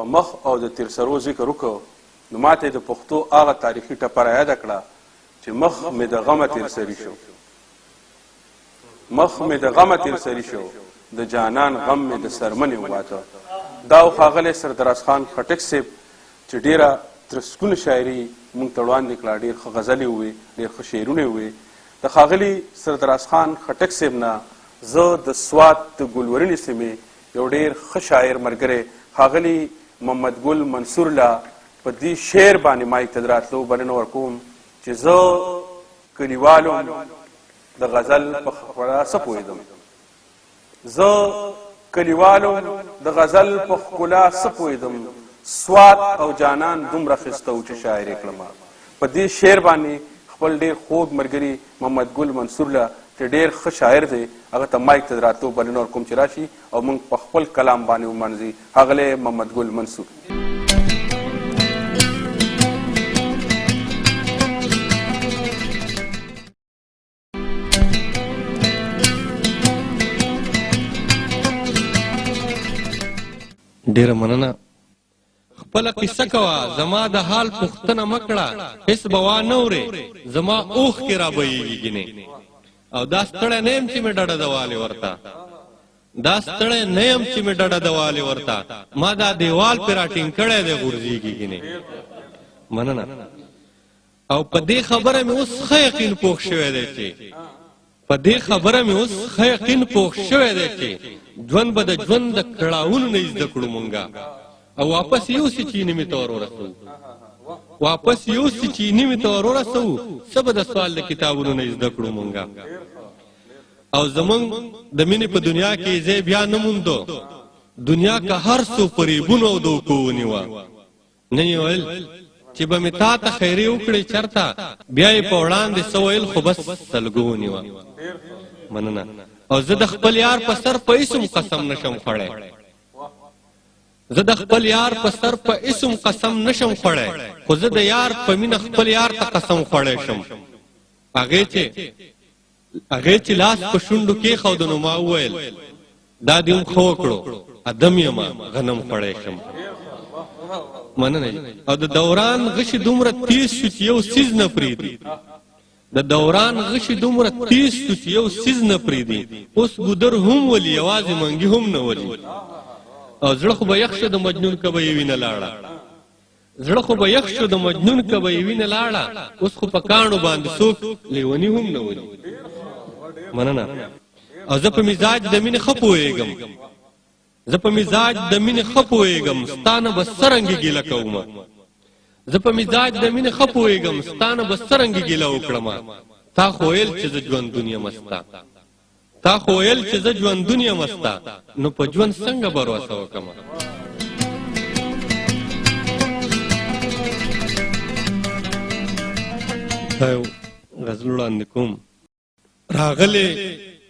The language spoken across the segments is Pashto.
په مخ او د تیر سرو ذکر وکړو نو ماته د پښتو هغه تاریخي ټپه رایاده کړه چې مخ مې د غمه تیر سري شو، مخ مې د غمه تیر سري شو، د جانان غم مې د سرمنې وواته. دا ښاغلی سردراز خان خټک صاحب چې ډېره ترسکون شاعري موږ ته وړاندې کړه، ډېر ښه غزلې ووې، ډېر ښه شعرونه ووې. د ښاغلي سردراز خان خټک صاحب نه زه د سوات د ګلورنې سیمې یو ډېر ښه شاعر ملګری ښاغلي محمد ګل منصور له په دې شعر باندې مایک ته د راتلو بلنه ورکوم چې زه کلیوالو د غزل په خبره څه پوهېدم، زه کلیوالو د غزل په ښکلا څه پوهېدم، سوات او جانان دومره ښایسته و چې شاعر یې کړمه. په دې شعر باندې خپل ډېر خوږ ملګري محمد ګل منصور له چې ډېر ښه شاعر دی هغه ته مایک ته د راتلو بلنه ورکوم چې راشي او موږ په خپل کلام باندې ومنځي. ښاغلی محمد ګل منصور. ډیره مننه. خپله قصه کوه، زما د حال پوښتنه مه کړه، هېڅ به وانه ورې زما اوښکې را بهیږي ګینې. او دا ستړی نه یم چې مې ډډه دوالې ورته، دا ستړی نه یم چې مې ډډه دوالې ورته، ما دا دیوال پې را ټینګ کړی دی غورځېږي ګینې. مننه. او په دې خبره مې اوس ښه یقین پوخ شوی دی چې په دې خبره مې اوس ښه یقین پوخ شوی دی چې ژوند به د ژوند د کړاوونو نه زده کړو مونږه، او واپس یوسې چیني مې ته ور ورسوو، واپس یوسې چیني مې ته ور ورسوو، څه به د سوال د کتابونو نه زده کړو مونږه. او زمونږ د مینې په دنیا کې ځای بیا نه موندو، دنیا که هر څو فریبونو او دوکو ونیوه. نه یې ویل چې به مې تا ته خیرې وکړې چېرته، بیا یې په وړاندې څه ویل خو بس سلګو ونیوه. مننه. او زه د خپل یار په سر په اسم قسم نشم خوړی، زه د خپل یار په سر په اسم قسم نشم خوړی، خو زه د یار په مینه خپل یار ته قسم خوړی شم. هغې چې لاس په شونډو کېښودو نو ما وویل دا دې هم ښه وکړو، ادم یمه غنم خوړی شم. مننه. او د دوران غشي دومره تیز شو چې یو څیز نه پرېږدي، د دوران غشي دومره تیز شو چې یو څیز نه پرېږدي، اوس ګودر هم ولي یوازې منګي هم نه ولي. او زړه خو به یخ شو د مجنون که به یې وینه لاړه، زړه خو به یخ شو د مجنون که به یې وینه لاړه، اوس خو په کاڼو باندې څوک لیوني هم نه ولي. مننه. او زه په مزاج د مینې ښه پوهېږم، زه په مزاج د مینې ښه پوهېږم، ستا نه به څرنګې ګیله کومه، زه په مزاج د مینې ښه پوهېږم، ستا نه به څرنګې ګیله وکړمه. تا خو ویل چې زه ژوندون یم ستا، تا خو ویل چې زه ژوندون یم ستا، نو په ژوند څنګه بروسه وکړمه. دا یو غزل وړاندې کوم. راغلې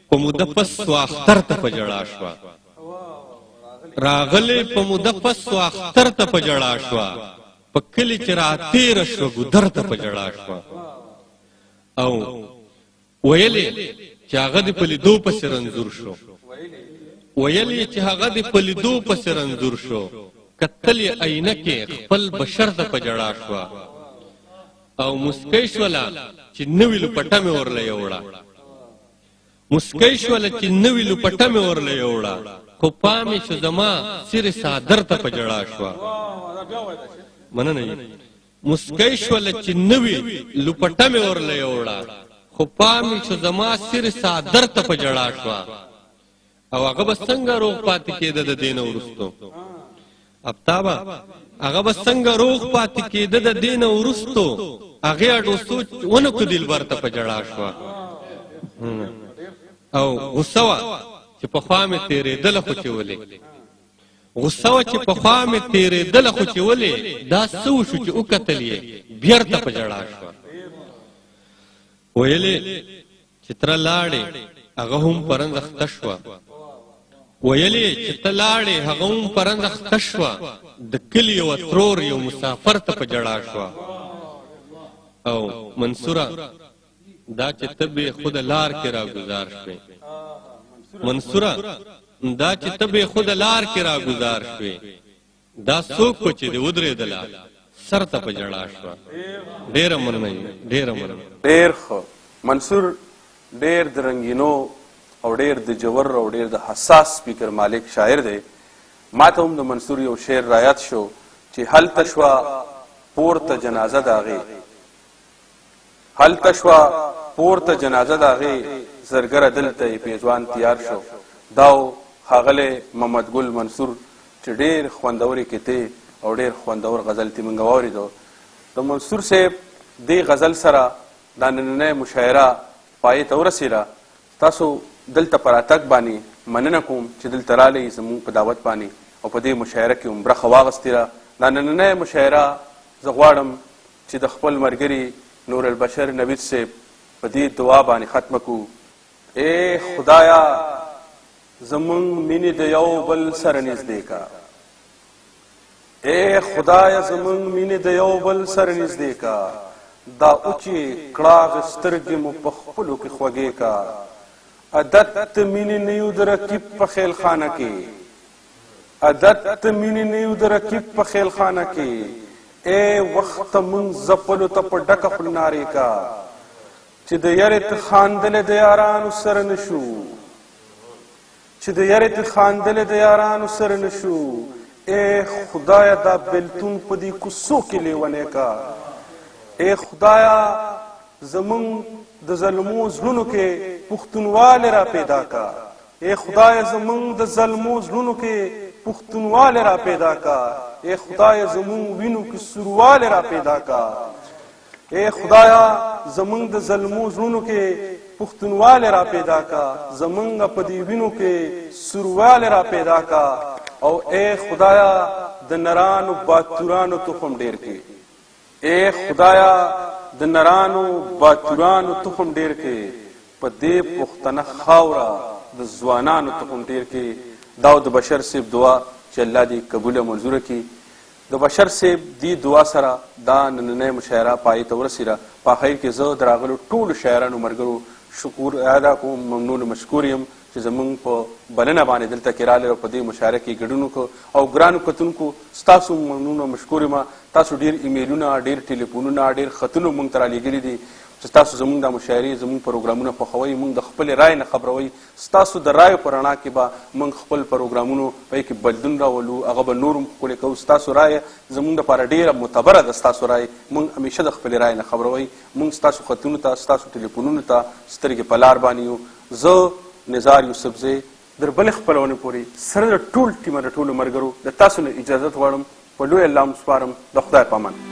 په موده پس سو اختر ته په ژړا شوه، راغلې په موده پس سو اختر ته په ژړا شوه، په کلي چې راتېره شوه ګودر ته په ژړا شوه. او ویلې چې هغه دې په لیدو پسې رنځور شو، ویلې چې هغه دې په لیدو پسې رنځور شو، کتل یې آینه کې خپل بشر ته په ژړا شوه. او مسکی شوله چې نوې لوپټه مې ورله یوړه، مسکی شوله چې نوې لوپټه مې ورله یوړه، خو پامې شو زما سرې څادر ته په ژړا شوه. مننه. مسکی شوله چې نوې لوپټه مې ورله یوړه، خو پامې شو زما سرې څادر ته په ژړا شوه. او هغه به څنګه روغ پاتې کېده د دې نه وروستو، افتابه هغه به څنګه روغ پاتې کېده د دې نه وروستو، هغې اډو سوچ ونه کړو دلبر ته په ژړا شوه. او غصه وه چې پخوا مې تېرېدله خو چې ولې، غصه وه چې پخوا مې تېرېدله خو چې ولې، دا څه وشو چې وکتل یې بېرته په ژړا شوه. ویلې چې تره لاړې هغه هم په رنځ اخته شوه، ویلې چې ته لاړې هغه هم په رنځ اخته شوه، د کلي یوه ترور یو مسافر ته په ژړا شوه. او منصوره دا چې ته بې خوده لار کې راګزار شوې، منصوره دا چې ته بې خوده لار کې راګزار شوې، دا څوک و چې د ودرېدله سر ته په ژړا شوه. ډېره مننه ډېره مننه. ډېر ښه. منصور ډېر د رنګینو او ډېر د جوور او ډېر د حساس فکر مالک شاعر دی. ما ته هم د منصور یو شعر رایاد شو چې هلته شوه پورته جنازه د هغې، هلته شوه پورته جنازه د هغې، زرګره دلته یې پیزوان تیار شو. دا و ښاغلی محمد ګل منصور چې ډېر خوندورې کتې او ډېر خوندور غزل تې موږ واورېدو. د منصور صاحب دې غزل سره دا نننۍ مشاعره پای ته ورسېده. تاسو دلته په راتګ باندې مننه کوم چې دلته رالی زموږ په دعوت باندې او په دې مشاعره کې هم برخه واخیستې ده. دا نننۍ مشاعره زه غواړم چې د خپل ملګري نور البشر نوید صاحب په دې دعا باندې ختمه کړو. ای خدایا زمونږ مینې د یو بل سره نږدې کا، ای خدایا زمونږ مینې د یو بل سره نږدې کا، دا اوچې کړاغ سترګې مو په خپلو کې خوږې کا، عادت مینې نه یو د رقیب په خیل خانه کې، عادت مینې نه یو د رقیب په خیل خانه کې، ای وخت مونږ ځپلو ته په ډکه خوله نارې کا، چې د یارې ته خاندلې د یارانو سره نشو، چې د یارې ته خاندلې د یارانو سره نشو، ای خدایا دا بلتون په دې کوڅو کې لیونی کا، ای خدایا زمونږ د ظلمو زړونو کې پښتونوالی را پیدا کا، ای خدایا زمونږ د ظلمو زړونو کې پښتونوالی را پیدا کا، ای خدایا زمونږ وینو کې سوروالی را پیدا کا، ای خدایا زمونږ د ظلمو زړونو کې پښتونوالی را پیدا کا، زمونږ په دې وینو کې سوروالی را پیدا کا، او ای خدایا د نرانو باتورانو تخم ډیر کې، ای خدایا د نرانو باتورانو تخم ډیر کې، په دې پښتنه خاوره د ځوانانو تخم ډیر کې. دا د بشر صاحب دعا چې الله دې قبوله منظوره کړي. د بشر صاحب دې دعا سره دا نننۍ مشاعره پای ته ورسېده. په اخر کې زه د راغلو ټولو شاعرانو ملګرو شکر ادا کوم، ممنون مشکور یم چې زمونږ په بلنه باندې دلته کې راغلي او په دې مشاعره کې ګډون وکړو. او ګرانو کتونکو ستاسو ممنون او مشکور یم. تاسو ډېر ایمیلونه، ډېر ټلیفونونه، ډېر خطونه مونږ ته رالیږلي دي چې تاسو زمونږ د مشاعرې، زمونږ پروګرامونه خوښوئ، مونږ د خپلې رایې نه خبروئ. ستاسو د رایو په رڼا کې به مونږ خپل پروګرامونو په کې بدلون راولو، هغه به نور هم ښکلی کوو. ستاسو رایه زمونږ دپاره ډېره معتبره ده. ستاسو رایې مونږ همیشه د خپلې رایې نه خبروئ. مونږ ستاسو خطونو ته، ستاسو ټلیفونونو ته سترګې په لار باندې یو. زه نزار یوسفزی در بلې خپرونې پورې سره د ټول ټیمه د ټولو ملګرو د تاسو نه اجازت غواړم. په لوی الله م سپارم. د خدای په امان.